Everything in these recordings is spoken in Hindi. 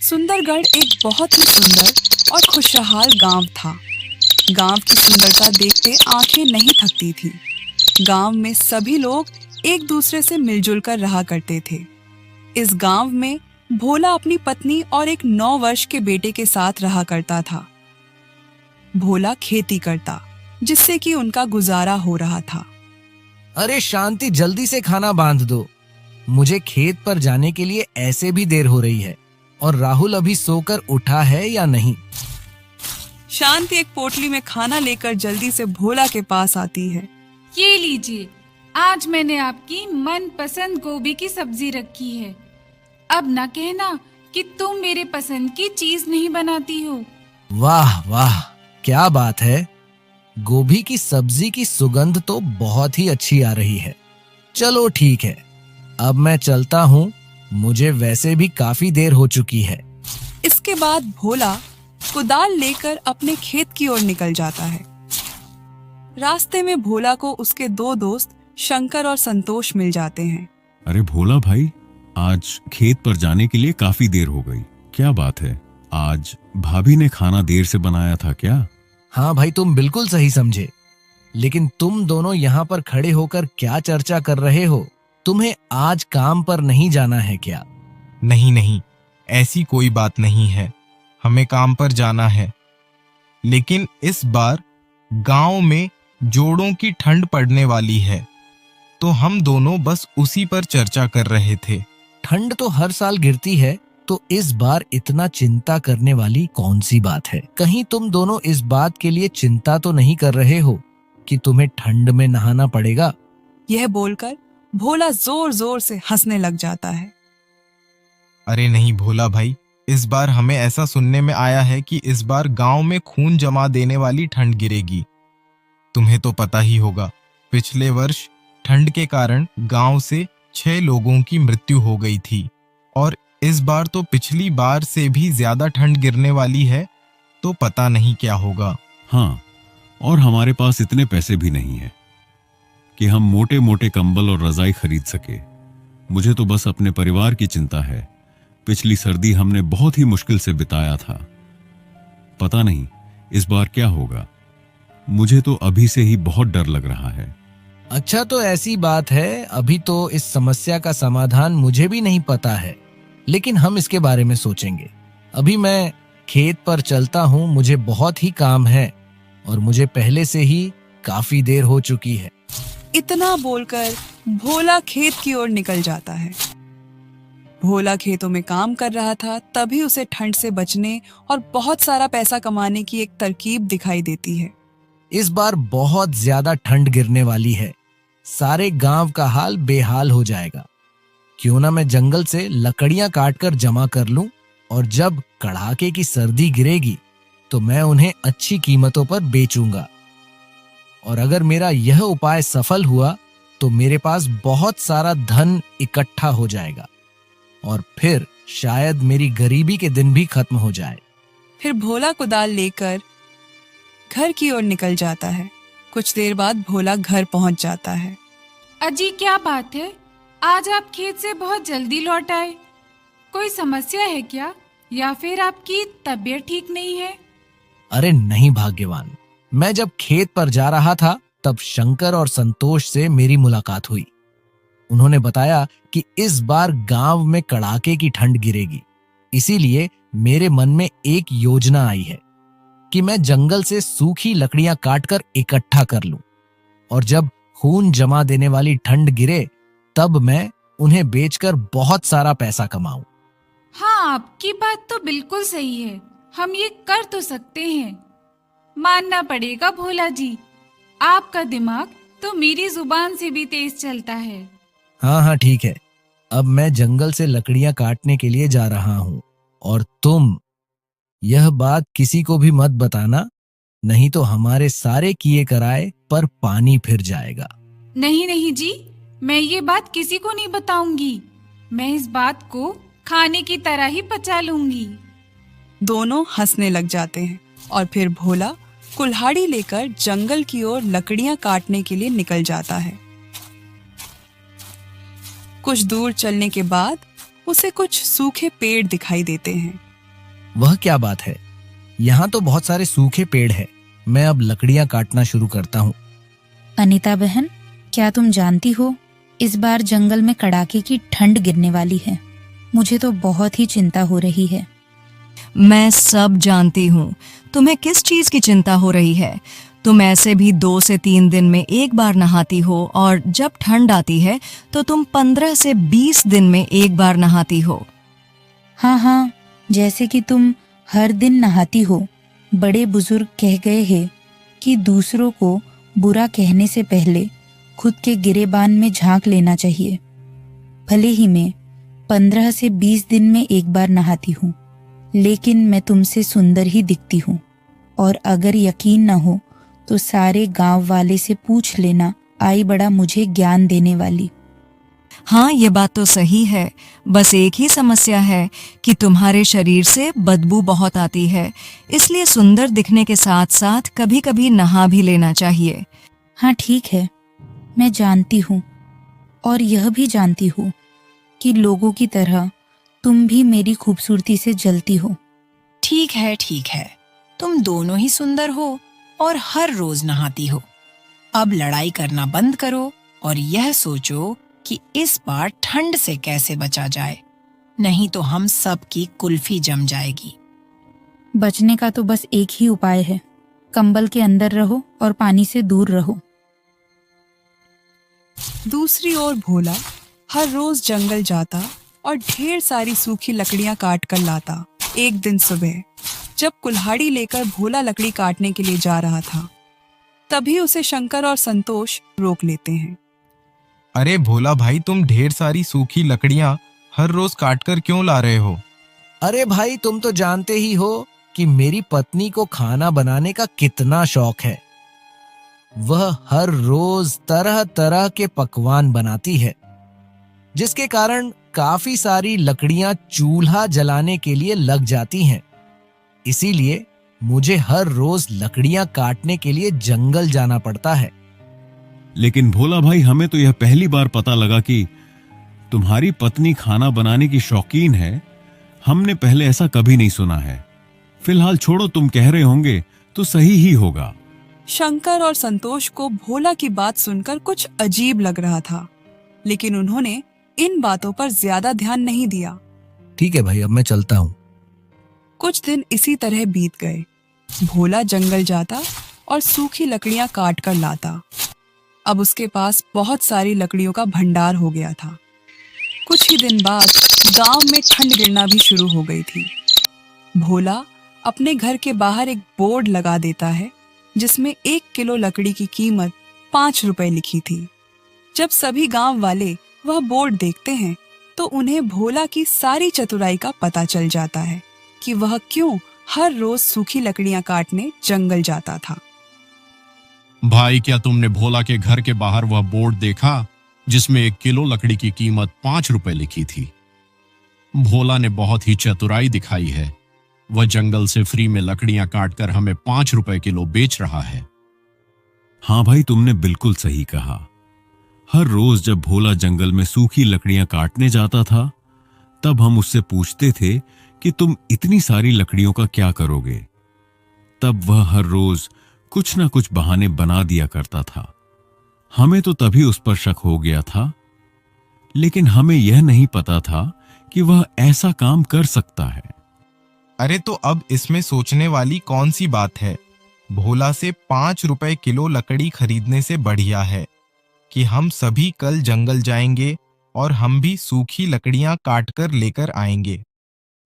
सुंदरगढ़ एक बहुत ही सुंदर और खुशहाल गांव था। गांव की सुंदरता देखते आंखें नहीं थकती थी। गांव में सभी लोग एक दूसरे से मिलजुल कर रहा करते थे। इस गांव में भोला अपनी पत्नी और एक 9 वर्ष के बेटे के साथ रहा करता था। भोला खेती करता, जिससे कि उनका गुजारा हो रहा था। अरे शांति, जल्दी से खाना बांध दो। मुझे खेत पर जाने के लिए ऐसे भी देर हो रही है। और राहुल अभी सोकर उठा है या नहीं? शांति एक पोटली में खाना लेकर जल्दी से भोला के पास आती है। ये लीजिए, आज मैंने आपकी मनपसंद गोभी की सब्जी रखी है। अब ना कहना कि तुम मेरे पसंद की चीज नहीं बनाती हो। वाह वाह, क्या बात है। गोभी की सब्जी की सुगंध तो बहुत ही अच्छी आ रही है। चलो ठीक है, अब मैं चलता हूँ। मुझे वैसे भी काफी देर हो चुकी है। इसके बाद भोला कुदाल लेकर अपने खेत की ओर निकल जाता है। रास्ते में भोला को उसके 2 दोस्त शंकर और संतोष मिल जाते हैं। अरे भोला भाई, आज खेत पर जाने के लिए काफी देर हो गई। क्या बात है, आज भाभी ने खाना देर से बनाया था क्या? हाँ भाई, तुम बिल्कुल सही समझे। लेकिन तुम दोनों यहाँ पर खड़े होकर क्या चर्चा कर रहे हो? तुम्हें आज काम पर नहीं जाना है क्या? नहीं नहीं, ऐसी कोई बात नहीं है। हमें काम पर जाना है, लेकिन इस बार गांव में जोड़ों की ठंड पड़ने वाली है, तो हम दोनों बस उसी पर चर्चा कर रहे थे। ठंड तो हर साल गिरती है, तो इस बार इतना चिंता करने वाली कौन सी बात है? कहीं तुम दोनों इस बात के लिए चिंता तो नहीं कर रहे हो कि तुम्हें ठंड में नहाना पड़ेगा? यह बोलकर भोला जोर जोर से हंसने लग जाता है। अरे नहीं भोला भाई, इस बार हमें ऐसा सुनने में आया है कि इस बार गांव में खून जमा देने वाली ठंड गिरेगी। तुम्हें तो पता ही होगा, पिछले वर्ष ठंड के कारण गांव से 6 लोगों की मृत्यु हो गई थी, और इस बार तो पिछली बार से भी ज्यादा ठंड गिरने वाली है, तो पता नहीं क्या होगा। हाँ, और हमारे पास इतने पैसे भी नहीं है कि हम मोटे मोटे कंबल और रजाई खरीद सके। मुझे तो बस अपने परिवार की चिंता है। पिछली सर्दी हमने बहुत ही मुश्किल से बिताया था। पता नहीं इस बार क्या होगा। मुझे तो अभी से ही बहुत डर लग रहा है। अच्छा, तो ऐसी बात है। अभी तो इस समस्या का समाधान मुझे भी नहीं पता है, लेकिन हम इसके बारे में सोचेंगे। अभी मैं खेत पर चलता हूँ, मुझे बहुत ही काम है और मुझे पहले से ही काफी देर हो चुकी है। इतना बोलकर भोला खेत की ओर निकल जाता है। भोला खेतों में काम कर रहा था, तभी उसे ठंड से बचने और बहुत सारा पैसा कमाने की एक तरकीब दिखाई देती है। इस बार बहुत ज्यादा ठंड गिरने वाली है। सारे गांव का हाल बेहाल हो जाएगा। क्यों ना मैं जंगल से लकड़ियां काटकर जमा कर लूं, और जब कड़ाके की सर्दी गिरेगी तो मैं उन्हें अच्छी कीमतों पर बेचूंगा। और अगर मेरा यह उपाय सफल हुआ तो मेरे पास बहुत सारा धन इकट्ठा हो जाएगा, और फिर शायद मेरी गरीबी के दिन भी खत्म हो जाए। फिर भोला कुदाल लेकर घर की ओर निकल जाता है। कुछ देर बाद भोला घर पहुंच जाता है। अजी, क्या बात है, आज आप खेत से बहुत जल्दी लौट आए। कोई समस्या है क्या, या फिर आपकी तबीयत ठीक नहीं है? अरे नहीं भाग्यवान, मैं जब खेत पर जा रहा था तब शंकर और संतोष से मेरी मुलाकात हुई। उन्होंने बताया कि इस बार गांव में कड़ाके की ठंड गिरेगी। इसीलिए मेरे मन में एक योजना आई है कि मैं जंगल से सूखी लकड़ियां काटकर इकट्ठा कर लूं, और जब खून जमा देने वाली ठंड गिरे तब मैं उन्हें बेचकर बहुत सारा पैसा कमाऊं। हाँ, आपकी बात तो बिल्कुल सही है। हम ये कर तो सकते हैं। मानना पड़ेगा भोला जी, आपका दिमाग तो मेरी जुबान से भी तेज चलता है। हाँ हाँ ठीक है, अब मैं जंगल से लकड़ियां काटने के लिए जा रहा हूँ, और तुम यह बात किसी को भी मत बताना, नहीं तो हमारे सारे किए कराए पर पानी फिर जाएगा। नहीं नहीं जी, मैं ये बात किसी को नहीं बताऊंगी। मैं इस बात को खाने की तरह ही पचा लूंगी। दोनों हंसने लग जाते हैं, और फिर भोला कुल्हाड़ी लेकर जंगल की ओर लकड़ियां काटने के लिए निकल जाता है। कुछ दूर चलने के बाद उसे कुछ सूखे पेड़ दिखाई देते हैं। वह क्या बात है? यहाँ तो बहुत सारे सूखे पेड़ हैं। मैं अब लकड़ियाँ काटना शुरू करता हूँ। अनीता बहन, क्या तुम जानती हो, इस बार जंगल में कड़ाके की ठंड गिरने वाली है। मुझे तो बहुत ही चिंता हो रही है। मैं सब जानती हूँ। तुम्हें किस चीज की चिंता हो रही है? तुम ऐसे भी 2 से 3 दिन में एक बार नहाती हो, और जब ठंड आती है तो तुम 15 से 20 दिन में एक बार नहाती हो। हाँ हाँ, जैसे कि तुम हर दिन नहाती हो। बड़े बुजुर्ग कह गए हैं कि दूसरों को बुरा कहने से पहले खुद के गिरेबान में झांक लेना चाहिए। भले ही मैं 15 से 20 दिन में एक बार नहाती हूँ, लेकिन मैं तुमसे सुंदर ही दिखती हूँ। और अगर यकीन न हो तो सारे गांव वाले से पूछ लेना, आई बड़ा मुझे ज्ञान देने वाली। हाँ, ये बात तो सही है। बस एक ही समस्या है कि तुम्हारे शरीर से बदबू बहुत आती है, इसलिए सुंदर दिखने के साथ साथ कभी कभी नहा भी लेना चाहिए। हाँ ठीक है, मैं जानती हूँ, और यह भी जानती हूँ कि लोगों की तरह तुम भी मेरी खूबसूरती से जलती हो। ठीक है, तुम दोनों ही सुंदर हो और हर रोज नहाती हो। अब लड़ाई करना बंद करो और यह सोचो कि इस बार ठंड से कैसे बचा जाए, नहीं तो हम सब की कुल्फी जम जाएगी। बचने का तो बस एक ही उपाय है, कंबल के अंदर रहो और पानी से दूर रहो। दूसरी ओर भोला हर रोज जंगल जाता और ढेर सारी सूखी लकड़ियां काट कर लाता। एक दिन सुबह जब कुल्हाड़ी लेकर भोला लकड़ी काटने के लिए जा रहा था, तभी उसे शंकर और संतोष रोक लेते हैं। अरे भोला भाई, तुम ढेर सारी सूखी लकड़ियां हर रोज काट कर क्यों ला रहे हो? अरे भाई, तुम तो जानते ही हो कि मेरी पत्नी को खाना बनाने का कितना शौक है। वह हर रोज तरह तरह के पकवान बनाती है, जिसके कारण काफी सारी लकड़ियां चूल्हा जलाने के लिए लग जाती हैं। इसीलिए मुझे हर रोज लकड़ियां काटने के लिए जंगल जाना पड़ता है। लेकिन भोला भाई, हमें तो यह पहली बार पता लगा कि तुम्हारी पत्नी खाना बनाने की शौकीन है। हमने पहले ऐसा कभी नहीं सुना है। फिलहाल छोड़ो, तुम कह रहे होंगे तो सही ही होगा। शंकर और संतोष को भोला की बात सुनकर कुछ अजीब लग रहा था, लेकिन उन्होंने इन बातों पर ज्यादा ध्यान नहीं दिया। ठीक है भाई, अब मैं चलता हूँ। कुछ दिन इसी तरह बीत गए। भोला जंगल जाता और सूखी लकड़ियां काट कर लाता। अब उसके पास बहुत सारी लकड़ियों का भंडार हो गया था। कुछ ही दिन बाद गांव में ठंड गिरना भी शुरू हो गई थी। भोला अपने घर के बाहर एक बोर्ड लगा देता है, जिसमें 1 किलो लकड़ी की कीमत 5 रुपए लिखी थी। जब सभी गांव वाले वह बोर्ड देखते हैं तो उन्हें भोला की सारी चतुराई का पता चल जाता है कि वह क्यों हर रोज सूखी लकड़ियां काटने जंगल जाता था। भाई, क्या तुमने भोला के घर के बाहर वह बोर्ड देखा जिसमें 1 किलो लकड़ी की कीमत 5 रुपए लिखी थी? भोला ने बहुत ही चतुराई दिखाई है। वह जंगल से फ्री में लकड़ियां काटकर हमें 5 रुपए किलो बेच रहा है। हाँ भाई, तुमने बिल्कुल सही कहा। हर रोज जब भोला जंगल में सूखी लकड़ियां काटने जाता था, तब हम उससे पूछते थे कि तुम इतनी सारी लकड़ियों का क्या करोगे। तब वह हर रोज कुछ ना कुछ बहाने बना दिया करता था। हमें तो तभी उस पर शक हो गया था, लेकिन हमें यह नहीं पता था कि वह ऐसा काम कर सकता है। अरे तो अब इसमें सोचने वाली कौन सी बात है? भोला से 5 रुपए किलो लकड़ी खरीदने से बढ़िया है कि हम सभी कल जंगल जाएंगे और हम भी सूखी लकड़ियां काट कर लेकर आएंगे।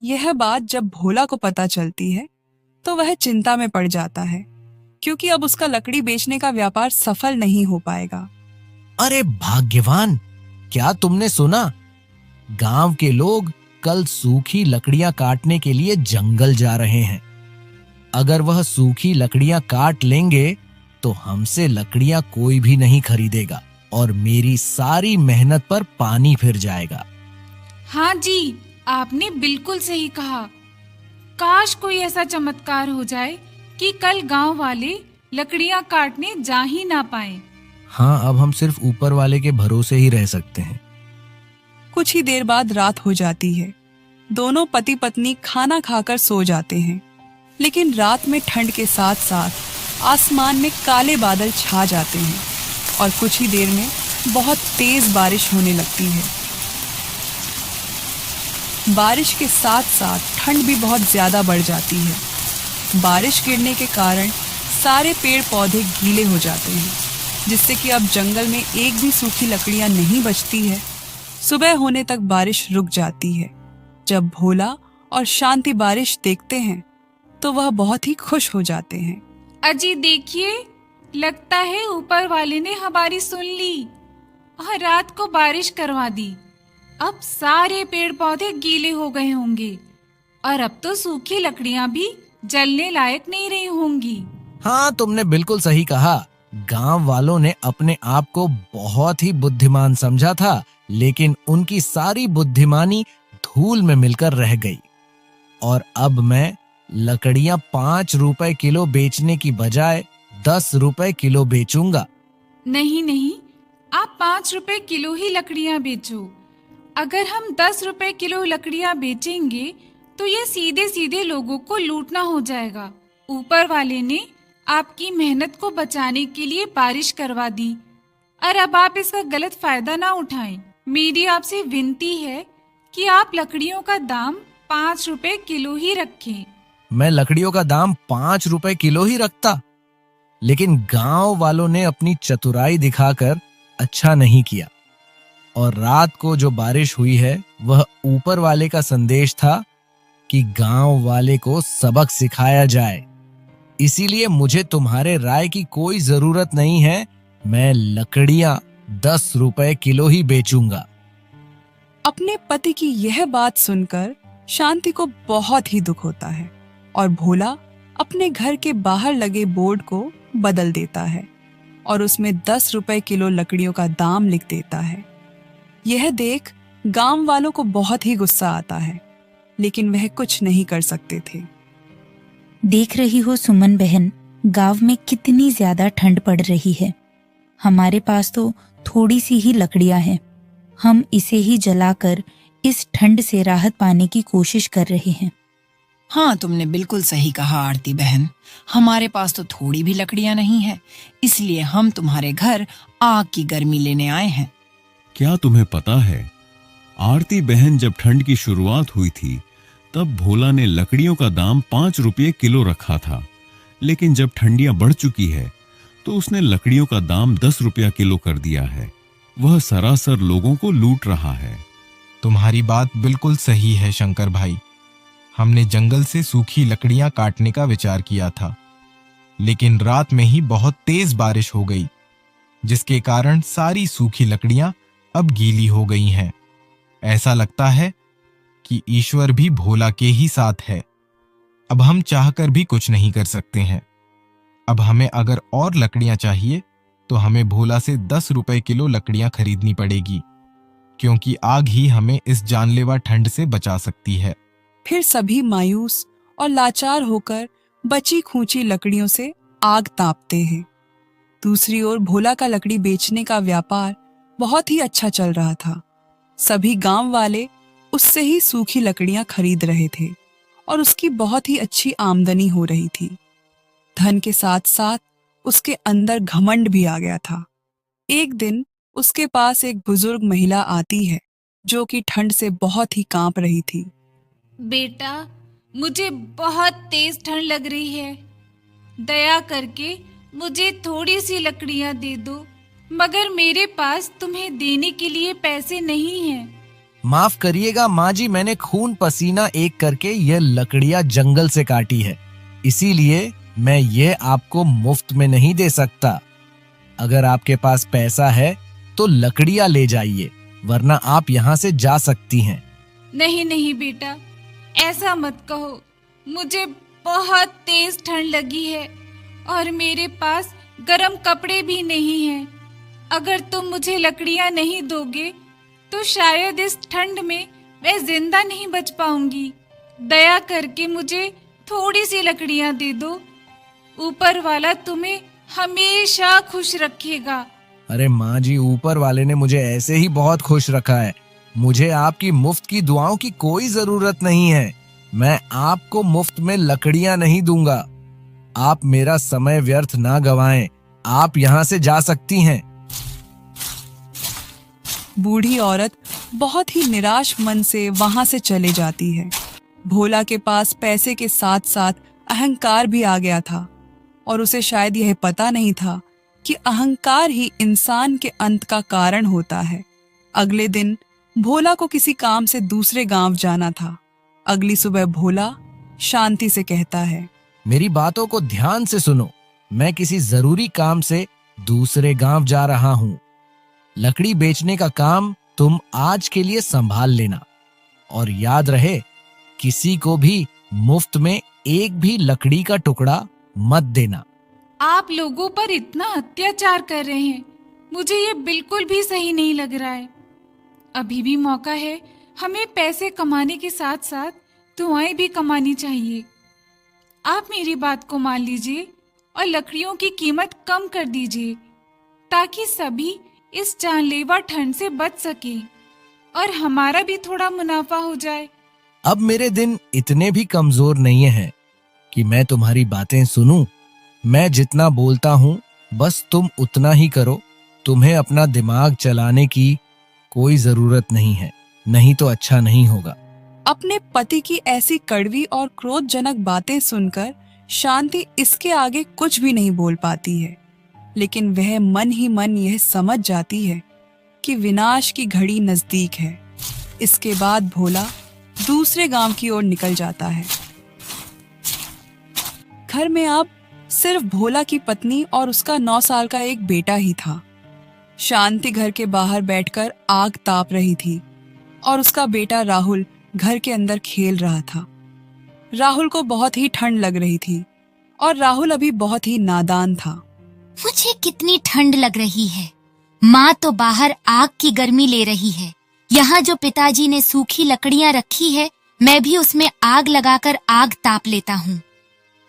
यह बात जब भोला को पता चलती है तो वह चिंता में पड़ जाता है, क्योंकि अब उसका लकड़ी बेचने का व्यापार सफल नहीं हो पाएगा। अरे भाग्यवान, क्या तुमने सुना? गांव के लोग कल सूखी लकड़ियां काटने के लिए जंगल जा रहे हैं। अगर वह सूखी लकड़ियां काट लेंगे तो हमसे लकड़ियां कोई भी नहीं खरीदेगा और मेरी सारी मेहनत पर पानी फिर जाएगा। हाँ जी, आपने बिल्कुल सही कहा। काश कोई ऐसा चमत्कार हो जाए कि कल गांव वाले लकड़ियां काटने जा ही ना पाए। हाँ, अब हम सिर्फ ऊपर वाले के भरोसे ही रह सकते हैं। कुछ ही देर बाद रात हो जाती है। दोनों पति पत्नी खाना खाकर सो जाते हैं, लेकिन रात में ठंड के साथ साथ आसमान में काले बादल छा जाते हैं और कुछ ही देर में बहुत तेज बारिश होने लगती है। बारिश के साथ साथ ठंड भी बहुत ज्यादा बढ़ जाती है। बारिश गिरने के कारण सारे पेड़ पौधे गीले हो जाते हैं, जिससे कि अब जंगल में एक भी सूखी लकड़ियां नहीं बचती है। सुबह होने तक बारिश रुक जाती है। जब भोला और शांति बारिश देखते हैं तो वह बहुत ही खुश हो जाते हैं। अजी देखिए, लगता है ऊपर वाले ने हमारी सुन ली और रात को बारिश करवा दी। अब सारे पेड़ पौधे गीले हो गए होंगे और अब तो सूखी लकड़ियां भी जलने लायक नहीं रही होंगी। हाँ, तुमने बिल्कुल सही कहा। गांव वालों ने अपने आप को बहुत ही बुद्धिमान समझा था, लेकिन उनकी सारी बुद्धिमानी धूल में मिलकर रह गई। और अब मैं लकड़ियां 5 रुपए किलो बेचने की बजाय 10 रुपए किलो बेचूंगा। नहीं नहीं, आप 5 रुपए किलो ही लकड़ियां बेचो। अगर हम 10 रुपए किलो लकड़ियां बेचेंगे तो ये सीधे सीधे लोगों को लूटना हो जाएगा। ऊपर वाले ने आपकी मेहनत को बचाने के लिए बारिश करवा दी और अब आप इसका गलत फायदा ना उठाएं। मेरी आपसे विनती है कि आप लकड़ियों का दाम 5 रुपए किलो ही रखें। मैं लकड़ियों का दाम 5 रुपए किलो ही रखता, लेकिन गांव वालों ने अपनी चतुराई दिखाकर अच्छा नहीं किया। और रात को जो बारिश हुई है वह ऊपर वाले का संदेश था कि गांव वाले को सबक सिखाया जाए। इसीलिए मुझे तुम्हारे राय की कोई जरूरत नहीं है। मैं लकड़ियां 10 रुपए किलो ही बेचूंगा। अपने पति की यह बात सुनकर शांति को बहुत ही दुख होता है और भोला अपने घर के बाहर लगे बोर्ड को बदल देता है और उसमें 10 रुपए किलो लकड़ियों का दाम लिख देता है। यह देख गांव वालों को बहुत ही गुस्सा आता है, लेकिन वह कुछ नहीं कर सकते थे। देख रही हो सुमन बहन, गांव में कितनी ज्यादा ठंड पड़ रही है। हमारे पास तो थोड़ी सी ही लकड़ियां हैं। हम इसे ही जलाकर इस ठंड से राहत पाने की कोशिश कर रहे हैं। हाँ, तुमने बिल्कुल सही कहा आरती बहन। हमारे पास तो थोड़ी भी लकड़ियां नहीं है, इसलिए हम तुम्हारे घर आग की गर्मी लेने आए हैं। क्या तुम्हें पता है, आरती बहन जब ठंड की शुरुआत हुई थी तब भोला ने लकड़ियों का दाम 5 रुपये किलो रखा था, लेकिन जब ठंडियां बढ़ चुकी है तो उसने लकड़ियों का दाम 10 रुपया किलो कर दिया है। वह सरासर लोगों को लूट रहा है। तुम्हारी बात बिल्कुल सही है शंकर भाई। हमने जंगल से सूखी लकड़ियां काटने का विचार किया था, लेकिन रात में ही बहुत तेज बारिश हो गई, जिसके कारण सारी सूखी लकड़ियां अब गीली हो गई हैं। ऐसा लगता है कि ईश्वर भी भोला के ही साथ है। अब हम चाहकर भी कुछ नहीं कर सकते हैं। अब हमें अगर और लकड़ियां चाहिए तो हमें भोला से 10 रुपए किलो लकड़ियां खरीदनी पड़ेगी, क्योंकि आग ही हमें इस जानलेवा ठंड से बचा सकती है। फिर सभी मायूस और लाचार होकर बची खूंची लकड़ियों से आग तापते हैं। दूसरी ओर भोला का लकड़ी बेचने का व्यापार बहुत ही अच्छा चल रहा था। सभी गांव वाले उससे ही सूखी लकड़ियां खरीद रहे थे और उसकी बहुत ही अच्छी आमदनी हो रही थी। धन के साथ साथ उसके अंदर घमंड भी आ गया था। एक दिन उसके पास एक बुजुर्ग महिला आती है जो कि ठंड से बहुत ही कांप रही थी। बेटा, मुझे बहुत तेज ठंड लग रही है। दया करके मुझे थोड़ी सी लकड़ियां दे दो, मगर मेरे पास तुम्हें देने के लिए पैसे नहीं हैं। माफ करिएगा माँ जी, मैंने खून पसीना एक करके ये लकड़ियां जंगल से काटी है, इसीलिए मैं ये आपको मुफ्त में नहीं दे सकता। अगर आपके पास पैसा है तो लकड़ियां ले जाइए, वरना आप यहाँ से जा सकती हैं। नहीं नहीं बेटा, ऐसा मत कहो। मुझे बहुत तेज ठंड लगी है और मेरे पास गर्म कपड़े भी नहीं हैं। अगर तुम मुझे लकड़ियां नहीं दोगे तो शायद इस ठंड में मैं जिंदा नहीं बच पाऊंगी। दया करके मुझे थोड़ी सी लकड़ियां दे दो। ऊपर वाला तुम्हें हमेशा खुश रखेगा। अरे माँ जी, ऊपर वाले ने मुझे ऐसे ही बहुत खुश रखा है। मुझे आपकी मुफ्त की दुआओं की कोई जरूरत नहीं है। मैं आपको मुफ्त में लकड़ियां नहीं दूंगा। आप मेरा समय व्यर्थ ना गवाएं। आप यहाँ से जा सकती हैं। बूढ़ी औरत बहुत ही निराश मन से वहां से चले जाती है। भोला के पास पैसे के साथ साथ अहंकार भी आ गया था और उसे शायद यह पता नहीं था कि अहंकार ही इंसान के अंत का कारण होता है। अगले दिन भोला को किसी काम से दूसरे गांव जाना था। अगली सुबह भोला शांति से कहता है, मेरी बातों को ध्यान से सुनो। मैं किसी जरूरी काम से दूसरे गांव जा रहा हूँ। लकड़ी बेचने का काम तुम आज के लिए संभाल लेना और याद रहे, किसी को भी मुफ्त में एक भी लकड़ी का टुकड़ा मत देना। आप लोगों पर इतना अत्याचार कर रहे हैं, मुझे ये बिल्कुल भी सही नहीं लग रहा है। अभी भी मौका है, हमें पैसे कमाने के साथ साथ दुआएं भी कमानी चाहिए। आप मेरी बात को मान लीजिए और लकड़ियों की कीमत कम कर दीजिए ताकि सभी इस जानलेवा ठंड से बच सके और हमारा भी थोड़ा मुनाफा हो जाए। अब मेरे दिन इतने भी कमजोर नहीं हैं कि मैं तुम्हारी बातें सुनूं। मैं जितना बोलता हूँ बस तुम उतना ही करो। तुम्हें अपना दिमाग चलाने की कोई जरूरत नहीं है, नहीं तो अच्छा नहीं होगा। अपने पति की ऐसी कड़वी और क्रोधजनक बातें सुनकर शांति इसके आगे कुछ भी नहीं बोल पाती है, लेकिन वह मन ही मन यह समझ जाती है कि विनाश की घड़ी नजदीक है। इसके बाद भोला दूसरे गांव की ओर निकल जाता है। घर में अब सिर्फ भोला की पत्नी और उसका 9 साल का एक बेटा ही था। शांति घर के बाहर बैठकर आग ताप रही थी और उसका बेटा राहुल घर के अंदर खेल रहा था। राहुल को बहुत ही ठंड लग रही थी और राहुल अभी बहुत ही नादान था। मुझे कितनी ठंड लग रही है। माँ तो बाहर आग की गर्मी ले रही है। यहाँ जो पिताजी ने सूखी लकड़ियाँ रखी है, मैं भी उसमें आग लगाकर आग ताप लेता हूँ।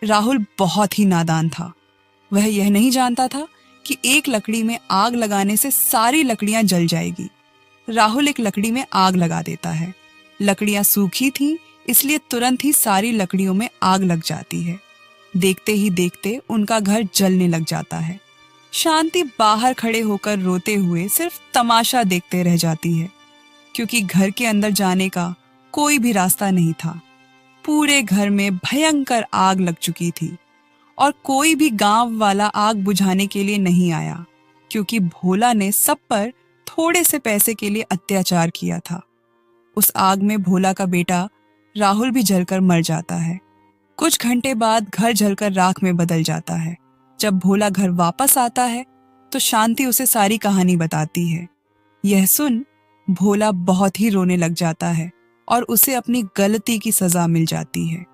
राहुल बहुत ही नादान था। वह यह नहीं जानता था कि एक लकड़ी में आग लगाने से सारी लकड़ियां जल जाएगी। राहुल एक लकड़ी में आग लगा देता है। लकड़ियां सूखी थीं, इसलिए तुरंत ही सारी लकड़ियों में आग लग जाती है। देखते ही देखते उनका घर जलने लग जाता है। शांति बाहर खड़े होकर रोते हुए सिर्फ तमाशा देखते रह जाती है, क्योंकि घर के अंदर जाने का कोई भी रास्ता नहीं था। पूरे घर में भयंकर आग लग चुकी थी और कोई भी गांव वाला आग बुझाने के लिए नहीं आया, क्योंकि भोला ने सब पर थोड़े से पैसे के लिए अत्याचार किया था। उस आग में भोला का बेटा राहुल भी जलकर मर जाता है। कुछ घंटे बाद घर जलकर राख में बदल जाता है। जब भोला घर वापस आता है तो शांति उसे सारी कहानी बताती है। यह सुन भोला बहुत ही रोने लग जाता है और उसे अपनी गलती की सजा मिल जाती है।